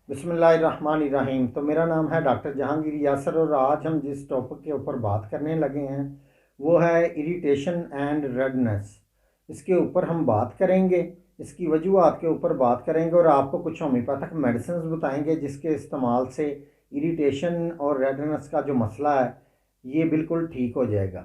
बिस्मिल्लाहिर्रहमानिर्रहीम। तो मेरा नाम है डॉक्टर जहांगीर यासर और आज हम जिस टॉपिक के ऊपर बात करने लगे हैं वो है इरिटेशन एंड रेडनेस। इसके ऊपर हम बात करेंगे, इसकी वजूहत के ऊपर बात करेंगे और आपको कुछ होम्योपैथिक मेडिसिन बताएंगे जिसके इस्तेमाल से इरिटेशन और रेडनेस का जो मसला है ये बिल्कुल ठीक हो जाएगा।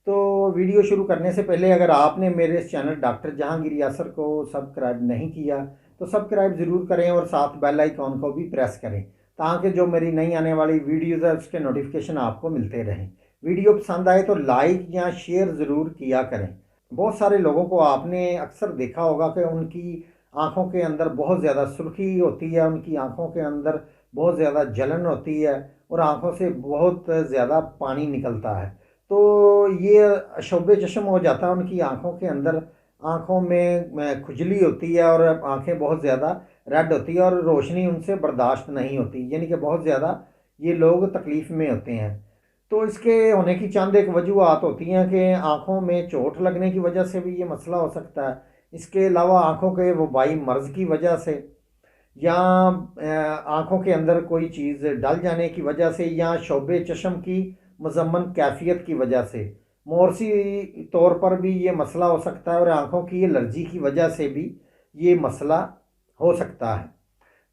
तो वीडियो शुरू करने से पहले अगर आपने मेरे इस चैनल डॉक्टर जहांगीर यासर को सब्सक्राइब नहीं किया तो सब्सक्राइब ज़रूर करें और साथ बेल आइकॉन को भी प्रेस करें ताकि जो मेरी नई आने वाली वीडियोज़ है उसके नोटिफिकेशन आपको मिलते रहें। वीडियो पसंद आए तो लाइक या शेयर ज़रूर किया करें। बहुत सारे लोगों को आपने अक्सर देखा होगा कि उनकी आँखों के अंदर बहुत ज़्यादा सुर्खी होती है, उनकी आँखों के अंदर बहुत ज़्यादा जलन होती है और आँखों से बहुत ज़्यादा पानी निकलता है। तो ये शोबे चश्म हो जाता है उनकी आँखों के अंदर। आँखों में खुजली होती है और आँखें बहुत ज़्यादा रेड होती है और रोशनी उनसे बर्दाश्त नहीं होती, यानी कि बहुत ज़्यादा ये लोग तकलीफ़ में होते हैं। तो इसके होने की चंद एक वजूहत होती हैं कि आँखों में चोट लगने की वजह से भी ये मसला हो सकता है। इसके अलावा आँखों के वबाई मर्ज़ की वजह से या आँखों के अंदर कोई चीज़ डल जाने की वजह से या शोबे चश्म की मुज़म्मन कैफ़ियत की वजह से, मोरसी तौर पर भी ये मसला हो सकता है और आँखों की एलर्जी की वजह से भी ये मसला हो सकता है।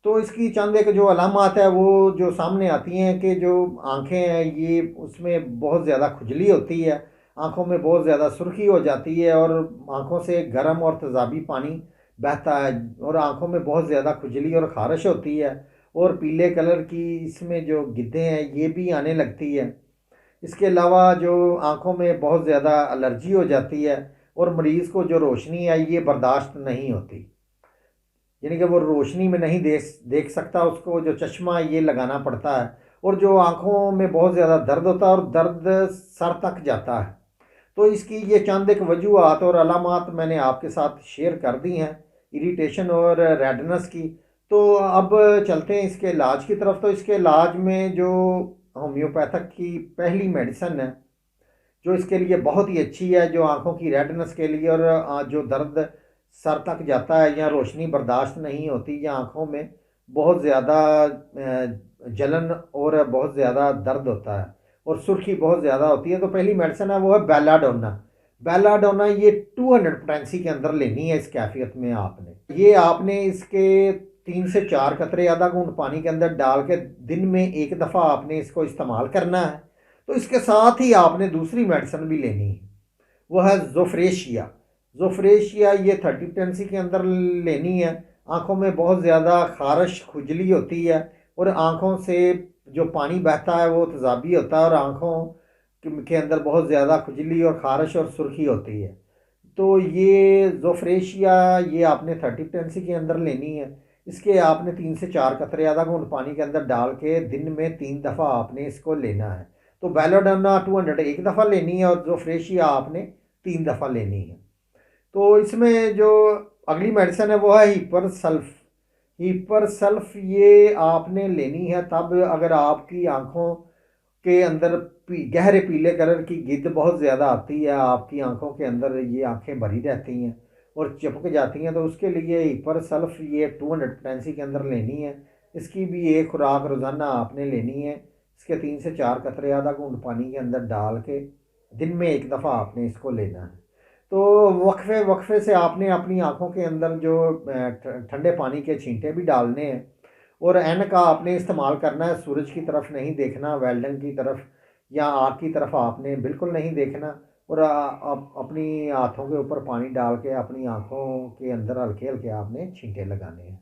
तो इसकी चंद एक जो अलामात है वो जो सामने आती हैं कि जो आँखें हैं ये उसमें बहुत ज़्यादा खुजली होती है, आँखों में बहुत ज़्यादा सुर्खी हो जाती है और आँखों से गर्म और तेज़ाबी पानी बहता है और आँखों में बहुत ज़्यादा खुजली और ख़ारिश होती है और पीले कलर की इसमें जो गिद्धें हैं ये भी आने लगती है। इसके अलावा जो आँखों में बहुत ज़्यादा एलर्जी हो जाती है और मरीज़ को जो रोशनी है ये बर्दाश्त नहीं होती, यानी कि वो रोशनी में नहीं देख देख सकता, उसको जो चश्मा ये लगाना पड़ता है और जो आँखों में बहुत ज़्यादा दर्द होता है और दर्द सर तक जाता है। तो इसकी ये चंद एक वजूहत और अलामात मैंने आपके साथ शेयर कर दी हैं इरिटेशन और रेडनेस की। तो अब चलते हैं इसके इलाज की तरफ। तो इसके इलाज में जो होम्योपैथिक की पहली मेडिसिन है जो इसके लिए बहुत ही अच्छी है, जो आँखों की रेडनेस के लिए और जो दर्द सर तक जाता है या रोशनी बर्दाश्त नहीं होती या आँखों में बहुत ज़्यादा जलन और बहुत ज़्यादा दर्द होता है और सुर्खी बहुत ज़्यादा होती है, तो पहली मेडिसिन है वो है बेलाडोना। बेलाडोना ये 200 पोटेंसी के अंदर लेनी है इस कैफियत में। आपने इसके 3 से 4 कतरे आधा घूंट पानी के अंदर डाल के दिन में एक दफ़ा आपने इसको इस्तेमाल करना है। तो इसके साथ ही आपने दूसरी मेडिसिन भी लेनी है, वो है जोफ्रेशिया। जोफ्रेशिया ये 30 के अंदर लेनी है। आँखों में बहुत ज़्यादा खारिश खुजली होती है और आँखों से जो पानी बहता है वो तेज़ाबी होता है और आँखों के अंदर बहुत ज़्यादा खुजली और खारिश और सुर्खी होती है। तो ये जोफ्रेशिया ये आपने 30 के अंदर लेनी है। इसके आपने 3 से 4 कतरे आधा घूंट पानी के अंदर डाल के दिन में 3 दफ़ा आपने इसको लेना है। तो बेलाडोना 200 एक दफ़ा लेनी है और जोफ्रेशिया आपने 3 दफ़ा लेनी है। तो इसमें जो अगली मेडिसिन है वो है हीपर सल्फ। हीपर सल्फ ये आपने लेनी है तब अगर आपकी आँखों के अंदर गहरे पीले कलर की गिद्ध बहुत ज़्यादा आती है, आपकी आंखों के अंदर ये आंखें भरी रहती हैं और चिपक जाती हैं, तो उसके लिए हिपर सल्फ ये 200 पोटेंसी के अंदर लेनी है। इसकी भी एक खुराक रोज़ाना आपने लेनी है। इसके 3 से 4 कतरे आधा घूंट पानी के अंदर डाल के दिन में एक दफ़ा आपने इसको लेना है। तो वक्फे वक्फे से आपने अपनी आंखों के अंदर जो ठंडे पानी के छींटे भी डालने हैं और एन का आपने इस्तेमाल करना है। सूरज की तरफ नहीं देखना, वेल्डन की तरफ या आग की तरफ आपने बिल्कुल नहीं देखना और अपनी हाथों के ऊपर पानी डाल के अपनी आँखों के अंदर हल्के हल्के आपने छींटे लगाने हैं।